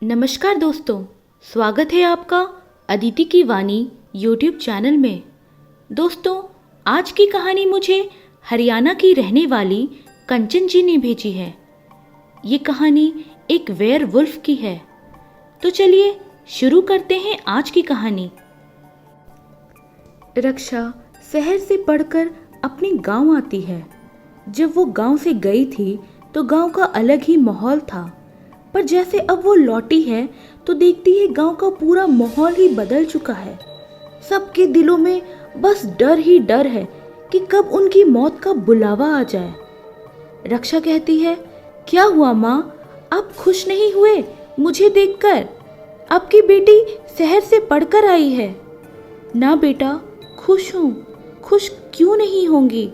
नमस्कार दोस्तों, स्वागत है आपका अदिति की वाणी यूट्यूब चैनल में। दोस्तों, आज की कहानी मुझे हरियाणा की रहने वाली कंचन जी ने भेजी है। ये कहानी एक वेयरवुल्फ की है। तो चलिए शुरू करते हैं आज की कहानी। रक्षा शहर से पढ़कर अपने गांव आती है। जब वो गांव से गई थी तो गांव का अलग ही माहौल था, पर जैसे अब वो लौटी है तो देखती है गांव का पूरा माहौल ही बदल चुका है। सबके दिलों में बस डर ही डर है कि कब उनकी मौत का बुलावा आ जाए। रक्षा कहती है, क्या हुआ माँ, आप खुश नहीं हुए मुझे देखकर? आपकी बेटी शहर से पढ़कर आई है। ना बेटा, खुश हूँ। खुश क्यों नहीं होंगी?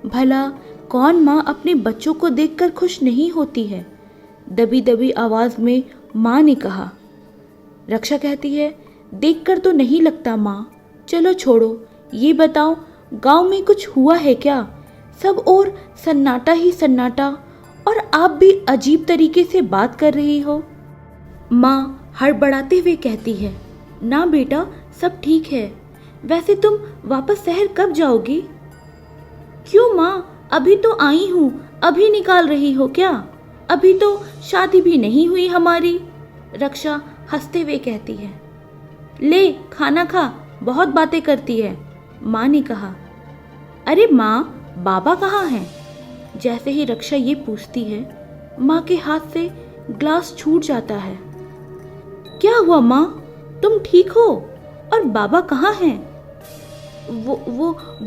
भला कौन माँ अपने बच्चों को देखकर खुश नहीं होती है? दबी दबी आवाज में माँ ने कहा। रक्षा कहती है, देखकर तो नहीं लगता माँ। चलो छोड़ो, ये बताओ गांव में कुछ हुआ है क्या? सब और सन्नाटा ही सन्नाटा, और आप भी अजीब तरीके से बात कर रही हो। माँ हड़बड़ाते हुए कहती है, ना बेटा, सब ठीक है। वैसे तुम वापस शहर कब जाओगी? क्यों माँ, अभी तो आई हूँ। अभी निकाल रही हो क्या? अभी तो शादी भी नहीं हुई हमारी। रक्षा हंसते हुए कहती है, ले खाना खा, बहुत बातें करती है। माँ ने कहा। अरे माँ, बाबा कहाँ हैं? जैसे ही रक्षा ये पूछती है, माँ के हाथ से ग्लास छूट जाता है। क्या हुआ माँ, तुम ठीक हो? और बाबा कहाँ हैं?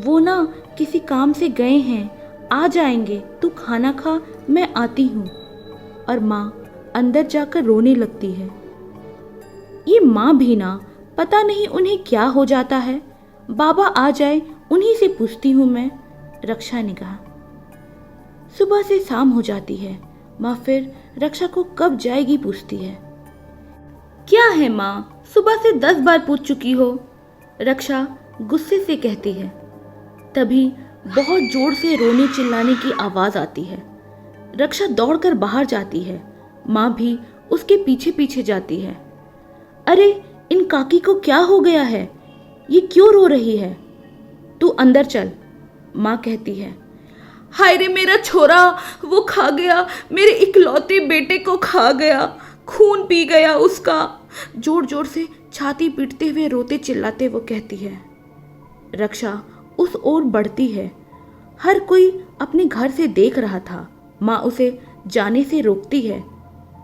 वो ना किसी काम से गए हैं, आ जाएंगे। तू खाना खा, मैं आती हूँ। और माँ अंदर जाकर रोने लगती है। ये माँ भी ना, पता नहीं उन्हें क्या हो जाता है। बाबा आ जाए उन्हीं से पूछती हूँ मैं, रक्षा ने कहा। सुबह से शाम हो जाती है। माँ फिर रक्षा को कब जाएगी पूछती है। क्या है माँ, सुबह से 10 बार पूछ चुकी हो, रक्षा गुस्से से कहती है। तभी बहुत जोर से रोने चिल्लाने की आवाज आती है। रक्षा दौड़कर बाहर जाती है। माँ भी उसके पीछे पीछे जाती है। अरे, इन काकी को क्या हो गया है? ये क्यों रो रही है? तू अंदर चल, माँ कहती है। हाय रे मेरा छोरा, वो खा गया, मेरे इकलौते बेटे को खा गया, खून पी गया उसका। जोर जोर से छाती पीटते हुए रोते चिल्लाते वो कहती है। रक्षा उस ओर बढ़ती है। हर कोई अपने घर से देख रहा था। माँ उसे जाने से रोकती है।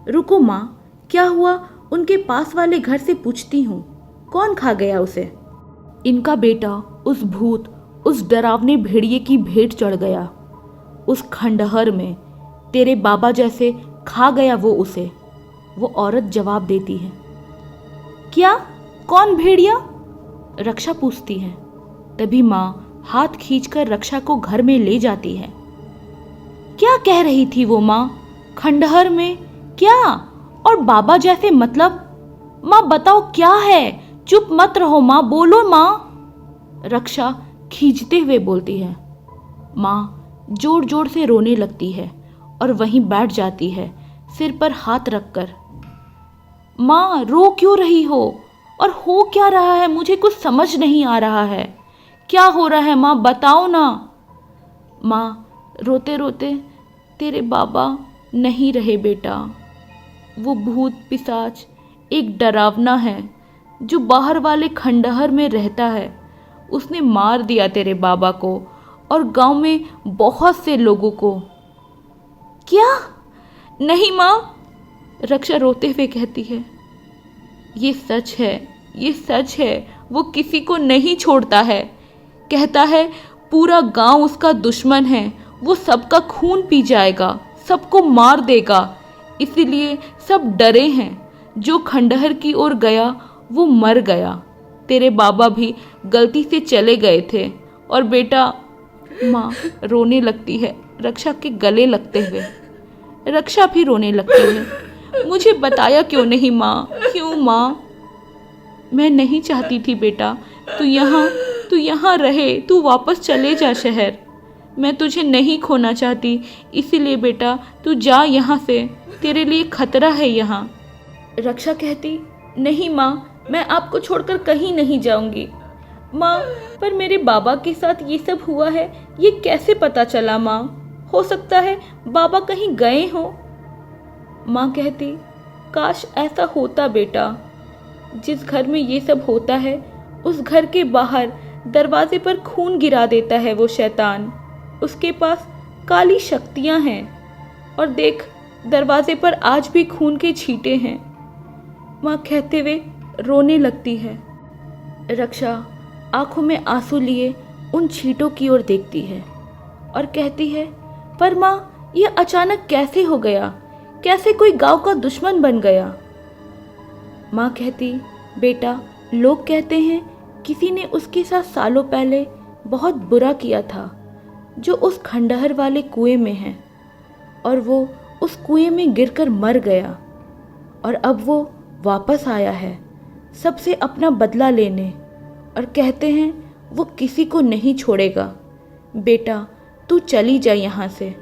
रुको माँ, क्या हुआ? उनके पास वाले घर से पूछती हूँ, कौन खा गया उसे? इनका बेटा उस भूत, उस डरावने भेड़िए की भेंट चढ़ गया। उस खंडहर में तेरे बाबा जैसे खा गया वो उसे, वो औरत जवाब देती है। क्या? कौन भेड़िया? रक्षा पूछती है। तभी माँ हाथ खींचकर रक्षा को घर में ले जाती है। क्या कह रही थी वो माँ? खंडहर में क्या? और बाबा जैसे मतलब? माँ बताओ क्या है? चुप मत रहो माँ, बोलो माँ, रक्षा खींचते हुए बोलती है। माँ जोर जोर से रोने लगती है और वहीं बैठ जाती है, सिर पर हाथ रखकर। माँ रो क्यों रही हो? और हो क्या रहा है? मुझे कुछ समझ नहीं आ रहा है। क्या हो रहा है माँ, बताओ ना। माँ रोते रोते, तेरे बाबा नहीं रहे बेटा। वो भूत पिशाच एक डरावना है जो बाहर वाले खंडहर में रहता है। उसने मार दिया तेरे बाबा को और गांव में बहुत से लोगों को। क्या? नहीं माँ, रक्षा रोते हुए कहती है। ये सच है, ये सच है। वो किसी को नहीं छोड़ता है। कहता है पूरा गांव उसका दुश्मन है। वो सबका खून पी जाएगा, सबको मार देगा। इसीलिए सब डरे हैं। जो खंडहर की ओर गया वो मर गया। तेरे बाबा भी गलती से चले गए थे। और बेटा, माँ रोने लगती है रक्षा के गले लगते हुए। रक्षा भी रोने लगती है। मुझे बताया क्यों नहीं माँ? क्यों माँ? मैं नहीं चाहती थी बेटा तू यहाँ रहे, तू वापस चले जा शहर। मैं तुझे नहीं खोना चाहती, इसीलिए बेटा तू जा यहाँ से, तेरे लिए खतरा है यहाँ। रक्षा कहती, नहीं माँ, मैं आपको छोड़कर कहीं नहीं जाऊंगी। माँ, पर मेरे बाबा के साथ ये सब हुआ है, ये कैसे पता चला माँ? हो सकता है बाबा कहीं गए हो। माँ कहती, काश ऐसा होता बेटा। जिस घर में ये सब होता है उस घर के बाहर दरवाजे पर खून गिरा देता है वो शैतान। उसके पास काली शक्तियां हैं। और देख, दरवाजे पर आज भी खून के छींटे हैं। माँ कहते हुए रोने लगती है। रक्षा आंखों में आंसू लिए उन छींटों की ओर देखती है और कहती है, पर माँ, ये अचानक कैसे हो गया? कैसे कोई गांव का दुश्मन बन गया? माँ कहती, बेटा, लोग कहते हैं किसी ने उसके साथ सालों पहले बहुत बुरा किया था, जो उस खंडहर वाले कुएं में है, और वो उस कुएं में गिरकर मर गया, और अब वो वापस आया है सबसे अपना बदला लेने, और कहते हैं वो किसी को नहीं छोड़ेगा। बेटा, तू चली जा यहाँ से।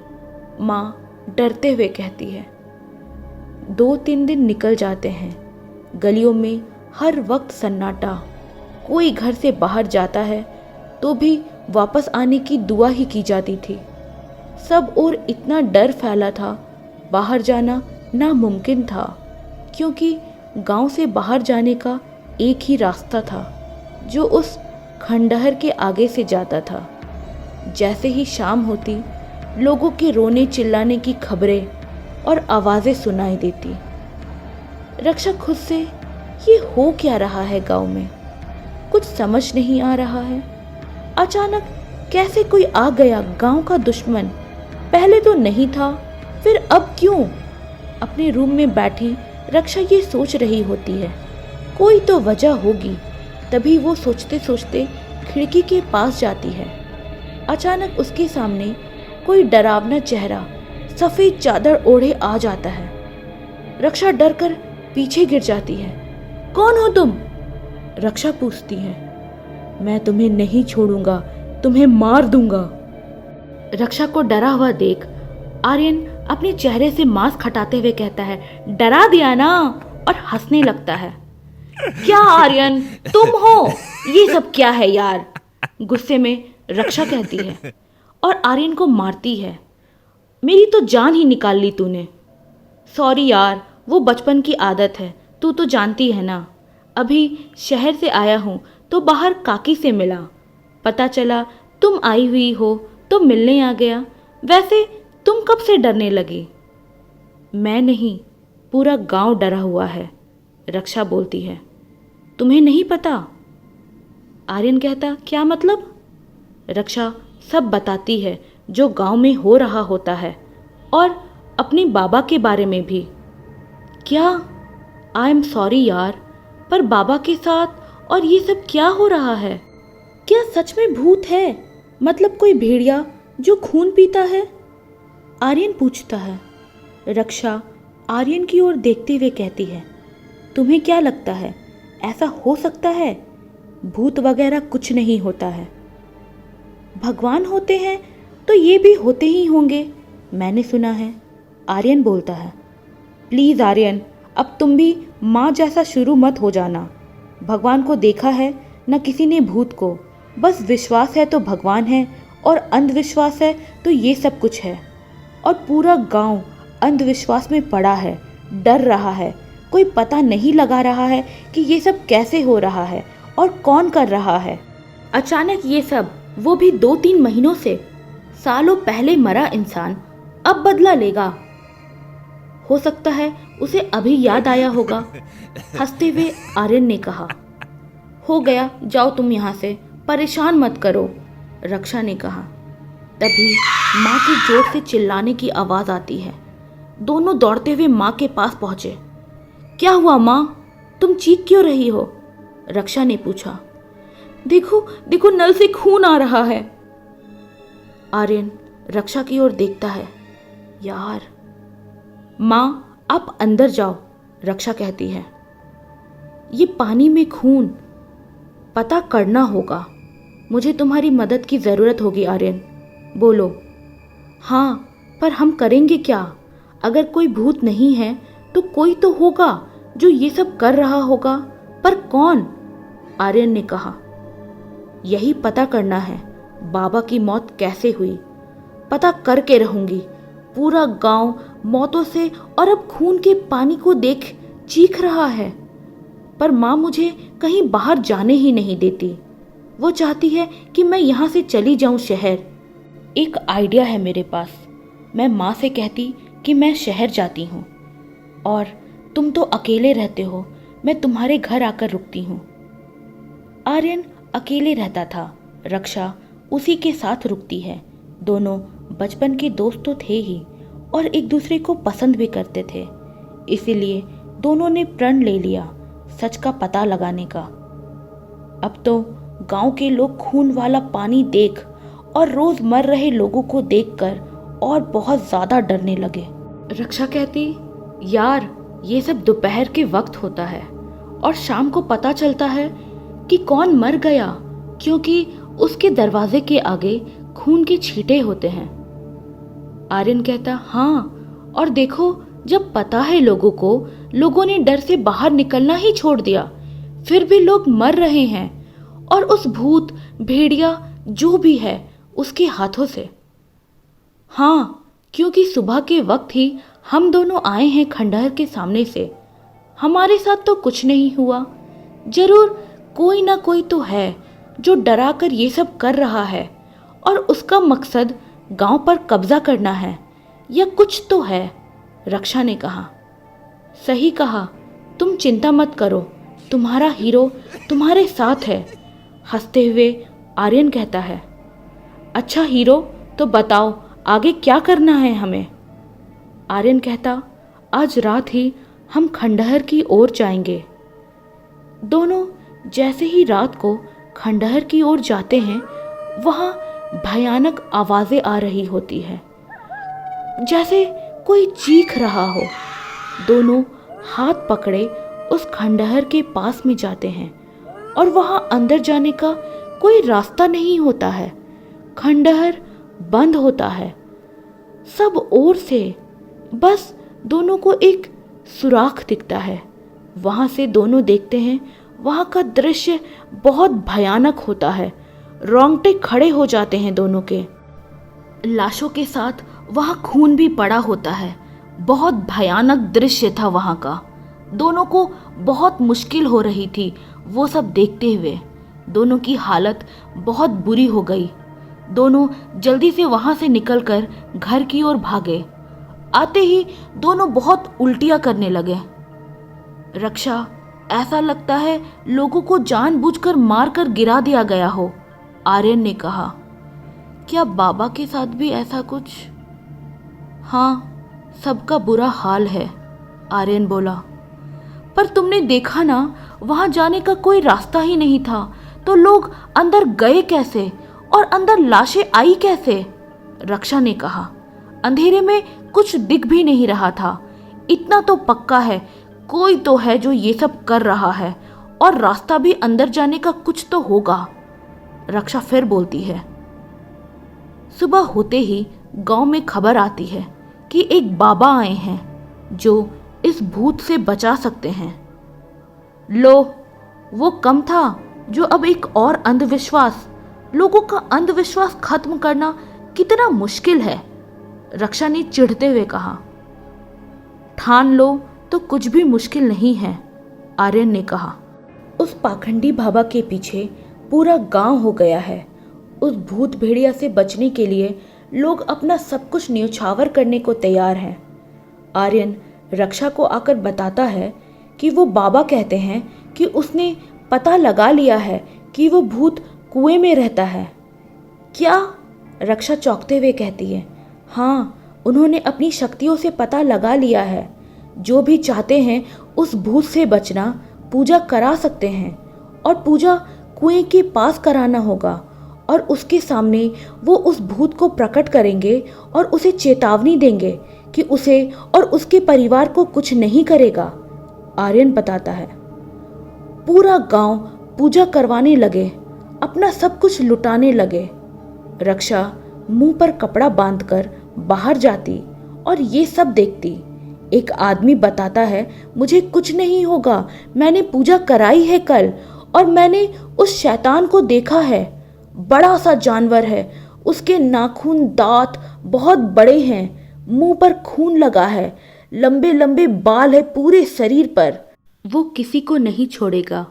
माँ डरते हुए कहती है। 2-3 दिन निकल जाते हैं। गलियों में हर वक्त सन्नाटा। कोई घर से बाहर जाता है तो भी वापस आने की दुआ ही की जाती थी। सब ओर इतना डर फैला था, बाहर जाना नामुमकिन था, क्योंकि गांव से बाहर जाने का एक ही रास्ता था, जो उस खंडहर के आगे से जाता था। जैसे ही शाम होती, लोगों के रोने चिल्लाने की खबरें और आवाज़ें सुनाई देती। रक्षा खुद से ये हो क्या रहा है गांव में, कुछ समझ नहीं आ रहा है। अचानक कैसे कोई आ गया गांव का दुश्मन? पहले तो नहीं था, फिर अब क्यों? अपने रूम में बैठी रक्षा ये सोच रही होती है, कोई तो वजह होगी। तभी वो सोचते सोचते खिड़की के पास जाती है। अचानक उसके सामने कोई डरावना चेहरा सफ़ेद चादर ओढ़े आ जाता है। रक्षा डरकर पीछे गिर जाती है। कौन हो तुम? रक्षा पूछती है। मैं तुम्हें नहीं छोड़ूंगा, तुम्हें मार दूंगा। रक्षा को डरा हुआ देख आर्यन अपने चेहरे से मास्क हटाते हुए कहता है, डरा दिया ना? और हंसने लगता है। क्या आर्यन, तुम हो? ये सब क्या है यार? गुस्से में रक्षा कहती है और आर्यन को मारती है। मेरी तो जान ही निकाल ली तूने। सॉरी यार, वो बचपन की आदत है, तू तो जानती है ना। अभी शहर से आया हूँ तो बाहर काकी से मिला, पता चला तुम आई हुई हो तो मिलने आ गया। वैसे तुम कब से डरने लगी? मैं नहीं, पूरा गांव डरा हुआ है, रक्षा बोलती है। तुम्हें नहीं पता? आर्यन कहता, क्या मतलब? रक्षा सब बताती है जो गांव में हो रहा होता है, और अपने बाबा के बारे में भी। क्या? आई एम सॉरी यार, पर बाबा के साथ और ये सब क्या हो रहा है? क्या सच में भूत है? मतलब कोई भेड़िया जो खून पीता है? आर्यन पूछता है। रक्षा आर्यन की ओर देखते हुए कहती है, तुम्हें क्या लगता है ऐसा हो सकता है? भूत वगैरह कुछ नहीं होता है। भगवान होते हैं तो ये भी होते ही होंगे, मैंने सुना है, आर्यन बोलता है। प्लीज़ आर्यन, अब तुम भी माँ जैसा शुरू मत हो जाना। भगवान को देखा है न किसी ने भूत को, बस विश्वास है तो भगवान है, और अंधविश्वास है तो ये सब कुछ है। और पूरा गांव अंधविश्वास में पड़ा है, डर रहा है। कोई पता नहीं लगा रहा है कि ये सब कैसे हो रहा है और कौन कर रहा है। अचानक ये सब, वो भी 2-3 महीनों से, सालों पहले मरा इंसान अब बदला लेगा। हो सकता है उसे अभी याद आया होगा। हंसते हुए आर्यन ने कहा। हो गया, जाओ तुम यहाँ से, परेशान मत करो, रक्षा ने कहा। तभी माँ की जोर से चिल्लाने की आवाज़ आती है। दोनों दौड़ते हुए माँ के पास पहुँचे। क्या हुआ माँ, तुम चीख क्यों रही हो? रक्षा ने पूछा। देखो देखो, नल से खून आ रहा है। आर्यन रक्षा की ओर देखता है। यार। माँ, आप अंदर जाओ, रक्षा कहती है। ये पानी में खून, पता करना होगा। मुझे तुम्हारी मदद की ज़रूरत होगी आर्यन, बोलो। हाँ, पर हम करेंगे क्या? अगर कोई भूत नहीं है तो कोई तो होगा जो ये सब कर रहा होगा, पर कौन? आर्यन ने कहा। यही पता करना है, बाबा की मौत कैसे हुई। पता करके रहूंगी। पूरा गांव मौतों से और अब खून के पानी को देख चीख रहा है, पर माँ मुझे कहीं बाहर जाने ही नहीं देती। वो चाहती है कि मैं यहाँ से चली जाऊँ शहर। एक आइडिया है मेरे पास। मैं माँ से कहती कि मैं शहर जाती हूँ और तुम तो अकेले रहते हो, मैं तुम्हारे घर आकर रुकती हूँ। आर्यन अकेले रहता था, रक्षा उसी के साथ रुकती है। दोनों बचपन के दोस्त तो थे ही और एक दूसरे को पसंद भी करते थे, इसीलिए दोनों ने प्रण ले लिया सच का पता लगाने का। अब तो गांव के लोग खून वाला पानी देख और रोज मर रहे लोगों को देखकर और बहुत ज्यादा डरने लगे। रक्षा कहती, यार ये सब दोपहर के वक्त होता है और शाम को पता चलता है कि कौन मर गया, क्योंकि उसके दरवाजे के आगे खून के छींटे होते हैं। आर्यन कहता, हाँ, और देखो जब पता है लोगों को, लोगों ने डर से बाहर निकलना ही छोड़ दिया, फिर भी लोग मर रहे हैं और उस भूत भेड़िया जो भी है उसके हाथों से। हाँ, क्योंकि सुबह के वक्त ही हम दोनों आए हैं खंडहर के सामने से। हमारे साथ तो कुछ नहीं हुआ, जरूर कोई ना कोई तो है जो डरा कर ये सब कर रहा है और उसका मकसद गांव पर कब्जा करना है या कुछ तो है। रक्षा ने कहा। सही कहा, तुम चिंता मत करो, तुम्हारा हीरो तुम्हारे साथ है। हंसते हुए आर्यन कहता है। अच्छा हीरो, तो बताओ आगे क्या करना है हमें? आर्यन कहता, आज रात ही हम खंडहर की ओर जाएंगे। दोनों जैसे ही रात को खंडहर की ओर जाते हैं, वहां भयानक आवाजें आ रही होती है, जैसे कोई चीख रहा हो। दोनों हाथ पकड़े उस खंडहर के पास में जाते हैं और वहां अंदर जाने का कोई रास्ता नहीं होता है। खंडहर बंद होता है सब ओर से, बस दोनों को एक सुराख दिखता है। वहां से दोनों देखते हैं, वहां का दृश्य बहुत भयानक होता है। रोंगटे खड़े हो जाते हैं दोनों के। लाशों के साथ वहां खून भी पड़ा होता है। बहुत भयानक दृश्य था वहां का। दोनों को बहुत मुश्किल हो रही थी वो सब देखते हुए। दोनों की हालत बहुत बुरी हो गई। दोनों जल्दी से वहां से निकलकर घर की ओर भागे। आते ही दोनों बहुत उल्टियां करने लगे। रक्षा, ऐसा लगता है लोगों को जानबूझकर मारकर गिरा दिया गया हो, आर्यन ने कहा। क्या बाबा के साथ भी ऐसा कुछ? हाँ, सबका बुरा हाल है, आर्यन बोला। पर तुमने देखा ना, वहां जाने का कोई रास्ता ही नहीं था, तो लोग अंदर गए कैसे और अंदर लाशें आई कैसे? रक्षा ने कहा। अंधेरे में कुछ दिख भी नहीं रहा था। इतना तो पक्का है, कोई तो है जो ये सब कर रहा है और रास्ता भी अंदर जाने का कुछ तो होगा। रक्षा फिर बोलती है। सुबह होते ही गांव में खबर आती है कि एक बाबा आए हैं जो इस भूत से बचा सकते हैं। लो, वो कम था जो अब एक और अंधविश्वास। लोगों का अंधविश्वास खत्म करना कितना मुश्किल है, रक्षा ने चिढ़ते हुए कहा। ठान लो तो कुछ भी मुश्किल नहीं है, आर्यन ने कहा। उस पाखंडी बाबा के पीछे पूरा गांव हो गया है। उस भूत भेड़िया से बचने के लिए लोग अपना सब कुछ न्यौछावर करने को तैयार हैं। आर्यन रक्षा को आकर बताता है कि वो बाबा कहते हैं कि उसने पता लगा लिया है कि वो भूत कुएं में रहता है। क्या? रक्षा चौंकते हुए कहती है। हाँ, उन्होंने अपनी शक्तियों से पता लगा लिया है। जो भी चाहते हैं उस भूत से बचना, पूजा करा सकते हैं और पूजा कुएं के पास कराना होगा और उसके सामने वो उस भूत को प्रकट करेंगे और उसे चेतावनी देंगे कि उसे और उसके परिवार को कुछ नहीं करेगा, आर्यन बताता है। पूरा गांव पूजा करवाने लगे, अपना सब कुछ लुटाने लगे। रक्षा मुंह पर कपड़ा बांधकर बाहर जाती और ये सब देखती। एक आदमी बताता है मुझे कुछ नहीं होगा, मैंने पूजा कराई है कल और मैंने उस शैतान को देखा है। बड़ा सा जानवर है, उसके नाखून दांत बहुत बड़े हैं, मुंह पर खून लगा है, लंबे लंबे बाल है पूरे शरीर पर। वो किसी को नहीं छोड़ेगा।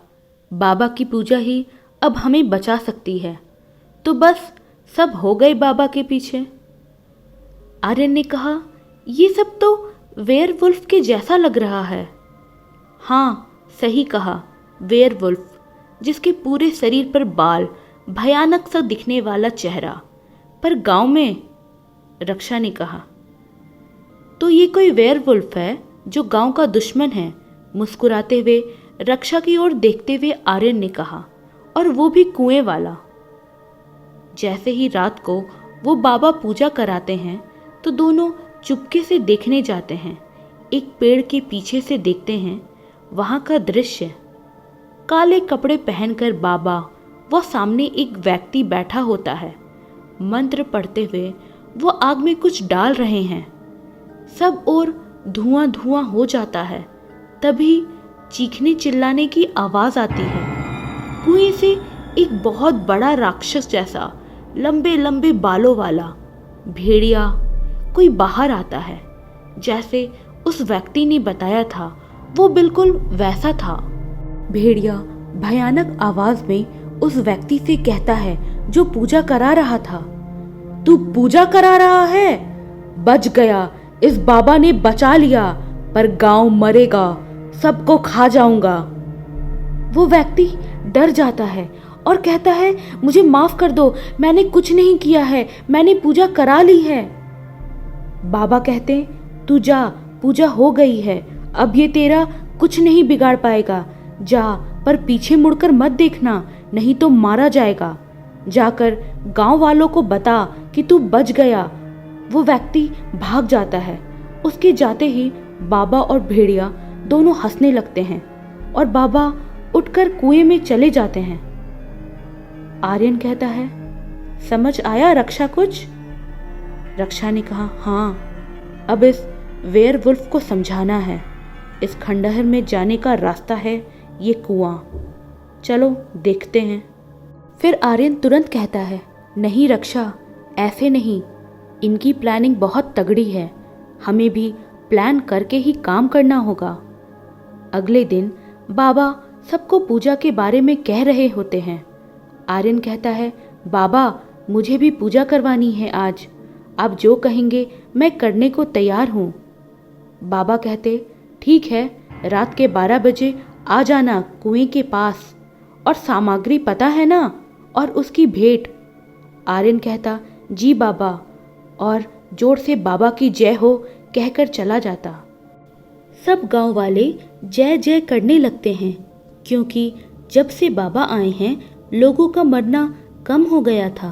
बाबा की पूजा ही अब हमें बचा सकती है। तो बस सब हो गए बाबा के पीछे। आर्यन ने कहा, ये सब तो वेयरवुल्फ के जैसा लग रहा है। हाँ, सही कहा, वेयरवुल्फ, जिसके पूरे शरीर पर बाल, भयानक सा दिखने वाला चेहरा। पर गांव में, रक्षा ने कहा। तो ये कोई वेयरवुल्फ है जो गांव का दुश्मन है, मुस्कुराते हुए रक्षा की ओर देखते हुए आर्यन ने कहा, और वो भी कुएं वाला। जैसे ही रात को वो बाबा पूजा कराते हैं तो दोनों चुपके से देखने जाते हैं। एक पेड़ के पीछे से देखते हैं वहां का दृश्य। काले कपड़े पहनकर बाबा वो सामने एक व्यक्ति बैठा होता है। मंत्र पढ़ते हुए वो आग में कुछ डाल रहे हैं। सब ओर धुआं धुआं हो जाता है। तभी चीखने चिल्लाने की आवाज आती है। कुएं से एक बहुत बड़ा राक्षस जैसा लंबे लंबे बालों वाला भेड़िया कोई बाहर आता है। जैसे उस व्यक्ति ने बताया था वो बिल्कुल वैसा था। भेड़िया भयानक आवाज में उस व्यक्ति से कहता है जो पूजा करा रहा था, तू पूजा करा रहा है? बच गया, इस बाबा ने बचा लिया, पर गांव मरेगा, सबको खा जाऊंगा। वो व्यक्ति डर जाता है और कहता है, मुझे माफ कर दो, मैंने कुछ नहीं किया है, मैंने पूजा करा ली है। बाबा कहते, तू जा, पूजा हो गई है, अब ये तेरा कुछ नहीं बिगाड़ पाएगा। जा, पर पीछे मुड़कर मत देखना, नहीं तो मारा जाएगा। जाकर गांव वालों को बता कि तू बच गया। वो व्यक्ति भाग जाता है। उसके जाते ही बाबा और भेड़िया दोनों हंसने लगते हैं और बाबा उठकर कुएं में चले जाते हैं। आर्यन कहता है, समझ आया रक्षा कुछ? रक्षा ने कहा, हाँ, अब इस वेयरवुल्फ को समझाना है। इस खंडहर में जाने का रास्ता है ये कुआं, चलो देखते हैं। फिर आर्यन तुरंत कहता है, नहीं रक्षा, ऐसे नहीं, इनकी प्लानिंग बहुत तगड़ी है, हमें भी प्लान करके ही काम करना होगा। अगले दिन बाबा सबको पूजा के बारे में कह रहे होते हैं। आर्यन कहता है, बाबा मुझे भी पूजा करवानी है आज, आप जो कहेंगे मैं करने को तैयार हूँ। बाबा कहते, ठीक है, रात के 12 बजे आ जाना कुएं के पास, और सामग्री पता है ना, और उसकी भेंट। आर्यन कहता, जी बाबा, और जोर से बाबा की जय हो कहकर चला जाता। सब गांव वाले जय जय करने लगते हैं, क्योंकि जब से बाबा आए हैं लोगों का मरना कम हो गया था।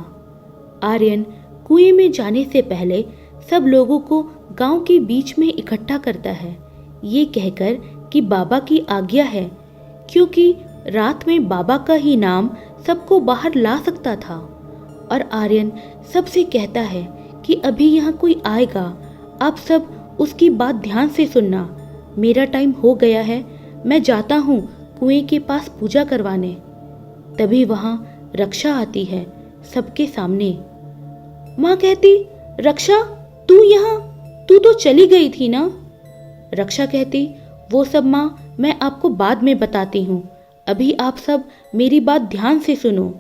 आर्यन कुएं में जाने से पहले सब लोगों को गांव के बीच में इकट्ठा करता है, ये कहकर कि बाबा की आज्ञा है, क्योंकि रात में बाबा का ही नाम सबको बाहर ला सकता था। और आर्यन सबसे कहता है कि अभी यहाँ कोई आएगा, आप सब उसकी बात ध्यान से सुनना। मेरा टाइम हो गया है, मैं जाता हूँ कुएं के पास पूजा करवाने। तभी वहाँ रक्षा आती है सबके सामने। माँ कहती, रक्षा तू यहाँ, तू तो चली गई थी ना? रक्षा कहती, वो सब माँ मैं आपको बाद में बताती हूँ, अभी आप सब मेरी बात ध्यान से सुनो।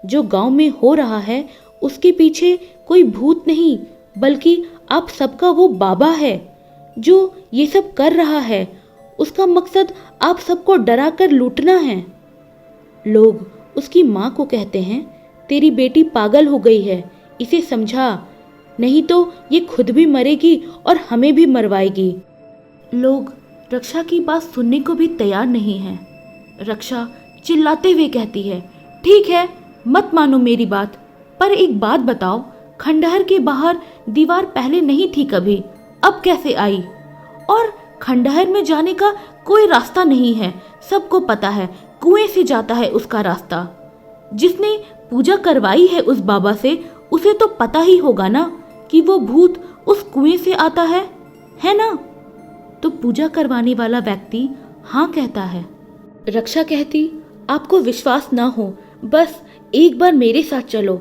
जो गांव में हो रहा है उसके पीछे कोई भूत नहीं, बल्कि आप सबका वो बाबा है जो ये सब कर रहा है। उसका मकसद आप सबको डरा कर लूटना है। लोग उसकी माँ को कहते हैं, तेरी बेटी पागल हो गई है, इसे समझा, नहीं तो ये खुद भी मरेगी और हमें भी मरवाएगी। लोग रक्षा की बात सुनने को भी तैयार नहीं हैं। रक्षा चिल्लाते हुए कहती है, ठीक है, मत मानो मेरी बात, पर एक बात बताओ, खंडहर के बाहर दीवार पहले नहीं थी कभी, अब कैसे आई? और खंडहर में जाने का कोई रास्ता नहीं है, सबको पता है, कुएं से जाता है उसका रास्ता। जिसने पूजा करवाई है उस बाबा से, उसे तो पता ही होगा ना कि वो भूत उस कुएं से आता है ना? तो पूजा करवाने वाला व्यक्ति हाँ कहता है। रक्षा कहती, आपको विश्वास ना हो, बस एक बार मेरे साथ चलो,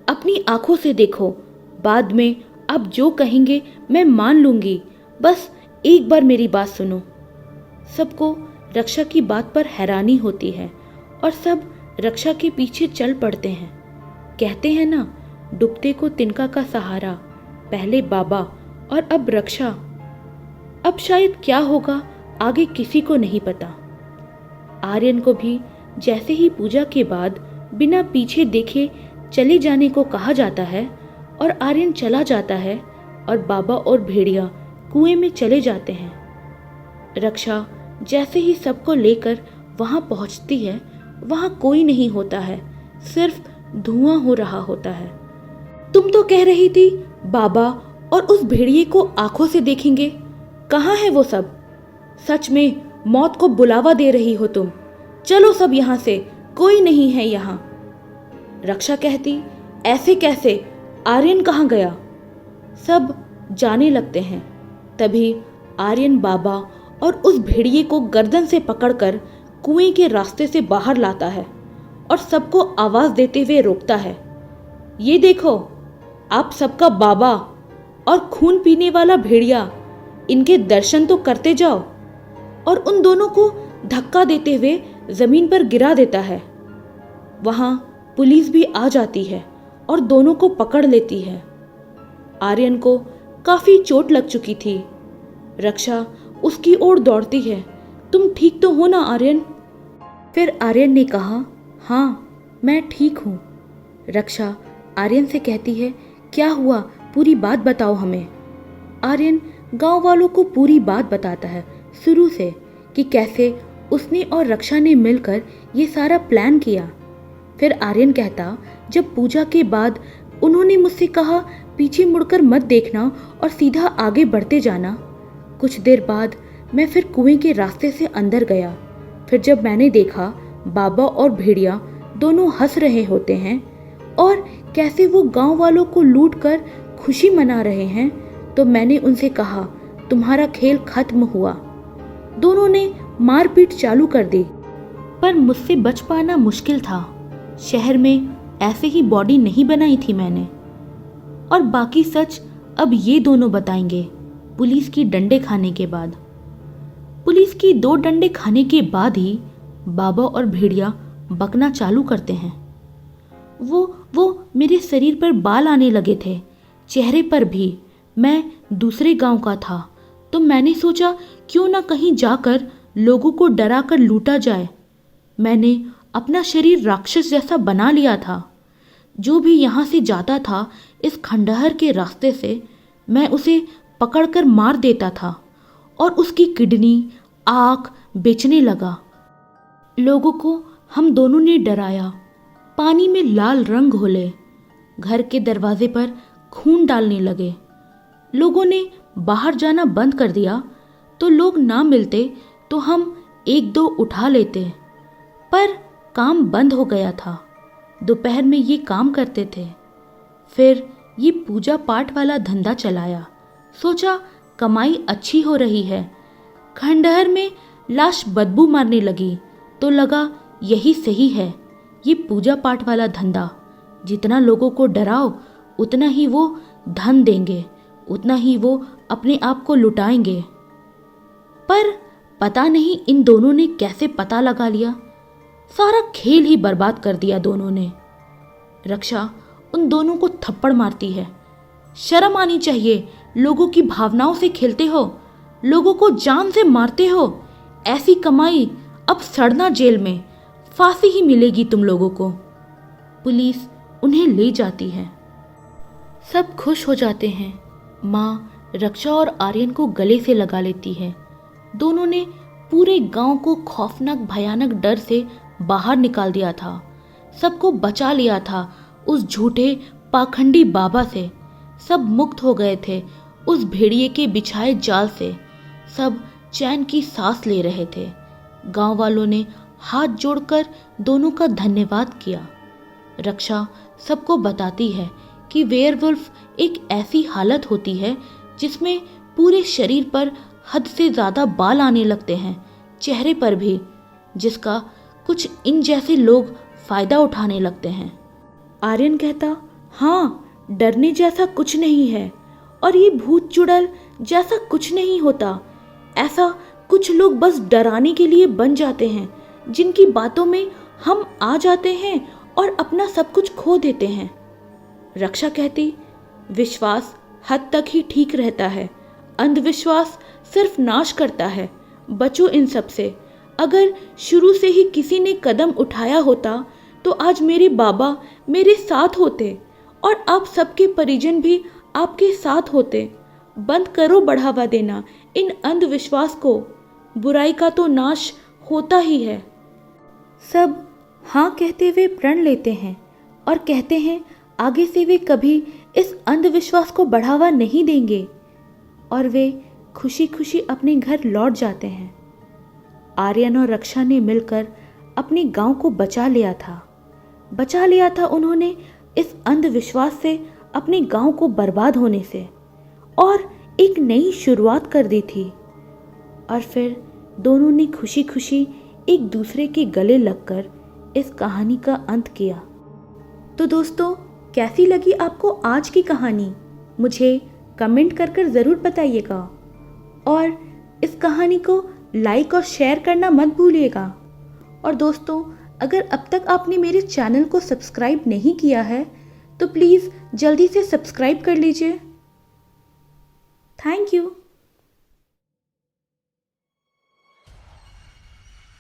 अपनी आंखों से देखो, बाद में आप जो कहेंगे मैं मान लूंगी, बस एक बार मेरी बात सुनो। सबको रक्षा की बात पर हैरानी होती है और सब रक्षा के पीछे चल पड़ते हैं। कहते हैं ना, डूबते को तिनका का सहारा, पहले बाबा और अब रक्षा। अब शायद क्या होगा आगे किसी को नहीं पता। आर्यन को भी जैसे ही पूजा के बाद बिना पीछे देखे चले जाने को कहा जाता है और आर्यन चला जाता है और बाबा और भेड़िया कुएं में चले जाते हैं। रक्षा जैसे ही सबको लेकर वहां पहुंचती है, वहां कोई नहीं होता है, सिर्फ धुआं हो रहा होता है। तुम तो कह रही थी बाबा और उस भेड़िए को आंखों से देखेंगे, कहाँ है वो सब? सच में मौत को बुलावा दे रही हो तुम। चलो सब यहाँ से, कोई नहीं है यहाँ। रक्षा कहती, ऐसे कैसे, आर्यन कहाँ गया? सब जाने लगते हैं। तभी आर्यन बाबा और उस भेड़िए को गर्दन से पकड़कर कुएं के रास्ते से बाहर लाता है और सबको आवाज देते हुए रोकता है। ये देखो, आप सबका बाबा और खून पीने वाला भेड़िया, इनके दर्शन तो करते जाओ। और उन दोनों को धक्का देते हुए जमीन पर गिरा देता है। वहां पुलिस भी आ जाती है और दोनों को पकड़ लेती है। आर्यन को काफी चोट लग चुकी थी। रक्षा उसकी ओर दौड़ती है। तुम ठीक तो हो ना आर्यन? फिर आर्यन ने कहा, हाँ मैं ठीक हूँ। रक्षा आर्यन से कहती है, क्या हुआ, पूरी बात बताओ हमें। आर्यन गांव वालों को पूरी बात बताता है शुरू से कि कैसे उसने और रक्षा ने मिलकर ये सारा प्लान किया। फिर आर्यन कहता, जब पूजा के बाद उन्होंने मुझसे कहा पीछे मुड़कर मत देखना और सीधा आगे बढ़ते जाना, कुछ देर बाद मैं फिर कुएं के रास्ते से अंदर गया। फिर जब मैंने देखा बाबा और भेड़िया दोनों हंस रहे होते हैं और कैसे वो गांव वालों को लूट कर खुशी मना रहे हैं, तो मैंने उनसे कहा तुम्हारा खेल खत्म हुआ। दोनों ने मारपीट चालू कर दी, पर मुझसे बच पाना मुश्किल था। शहर में ऐसे ही बॉडी नहीं बनाई थी मैंने। और बाकी सच अब ये दोनों बताएंगे पुलिस की डंडे खाने के बाद। पुलिस की 2 डंडे खाने के बाद ही बाबा और भेड़िया बकना चालू करते हैं। वो मेरे शरीर पर बाल आने लगे थे, चेहरे पर भी। मैं दूसरे गांव का था, तो मैंने सोचा क्यों ना कहीं जाकर लोगों को डरा कर लूटा जाए। मैंने अपना शरीर राक्षस जैसा बना लिया था। जो भी यहाँ से जाता था इस खंडहर के रास्ते से, मैं उसे पकड़कर मार देता था और उसकी किडनी, आँख बेचने लगा। लोगों को हम दोनों ने डराया, पानी में लाल रंग घोले, घर के दरवाजे पर खून डालने लगे। लोगों ने बाहर जाना बंद कर दिया, तो लोग ना मिलते तो हम 1-2 उठा लेते, पर काम बंद हो गया था। दोपहर में ये काम करते थे। फिर ये पूजा पाठ वाला धंधा चलाया। सोचा कमाई अच्छी हो रही है। खंडहर में लाश बदबू मारने लगी तो लगा यही सही है, ये पूजा पाठ वाला धंधा। जितना लोगों को डराओ उतना ही वो धन देंगे, उतना ही वो अपने आप को लुटाएंगे। पर पता नहीं इन दोनों ने कैसे पता लगा लिया, सारा खेल ही बर्बाद कर दिया दोनों ने। रक्षा उन दोनों को थप्पड़ मारती है। शर्म आनी चाहिए, लोगों की भावनाओं से खेलते हो, लोगों को जान से मारते हो। ऐसी कमाई अब सड़ना जेल में, फांसी ही मिलेगी तुम लोगों को। पुलिस उन्हें ले जाती है। सब खुश हो जाते हैं। माँ रक्षा और आर्यन को गले से लगा लेती है। दोनों ने पूरे गांव को खौफनाक भयानक डर से बाहर निकाल दिया था, सबको बचा लिया था उस झूठे पाखंडी बाबा से। सब मुक्त हो गए थे उस भेड़िए के बिछाए जाल से। सब चैन की सांस ले रहे थे। गांव वालों ने हाथ जोड़कर दोनों का धन्यवाद किया। रक्षा सबको बताती है कि वेयरवुल्फ एक ऐसी हालत होती है जिसमें पूरे शरीर पर हद से ज़्यादा बाल आने लगते हैं चेहरे पर भी, जिसका कुछ इन जैसे लोग फ़ायदा उठाने लगते हैं। आर्यन कहता, हाँ, डरने जैसा कुछ नहीं है और ये भूत चुड़ैल जैसा कुछ नहीं होता। ऐसा कुछ लोग बस डराने के लिए बन जाते हैं, जिनकी बातों में हम आ जाते हैं और अपना सब कुछ खो देते हैं। रक्षा कहती, विश्वास हद तक ही ठीक रहता है, अंधविश्वास सिर्फ नाश करता है। बचो इन सब से। अगर शुरू से ही किसी ने कदम उठाया होता तो आज मेरे बाबा मेरे साथ होते और आप सबके परिजन भी आपके साथ होते। बंद करो बढ़ावा देना इन अंधविश्वास को, बुराई का तो नाश होता ही है। सब हाँ कहते हुए प्रण लेते हैं और कहते हैं आगे से वे कभी इस अंधविश्वास को बढ़ावा नहीं देंगे और वे खुशी खुशी अपने घर लौट जाते हैं। आर्यन और रक्षा ने मिलकर अपने गांव को बचा लिया था उन्होंने इस अंधविश्वास से, अपने गांव को बर्बाद होने से, और एक नई शुरुआत कर दी थी। और फिर दोनों ने खुशी खुशी एक दूसरे के गले लगकर इस कहानी का अंत किया। तो दोस्तों, कैसी लगी आपको आज की कहानी? मुझे कमेंट कर ज़रूर बताइएगा और इस कहानी को लाइक और शेयर करना मत भूलिएगा। और दोस्तों, अगर अब तक आपने मेरे चैनल को सब्सक्राइब नहीं किया है तो प्लीज़ जल्दी से सब्सक्राइब कर लीजिए। Thank you.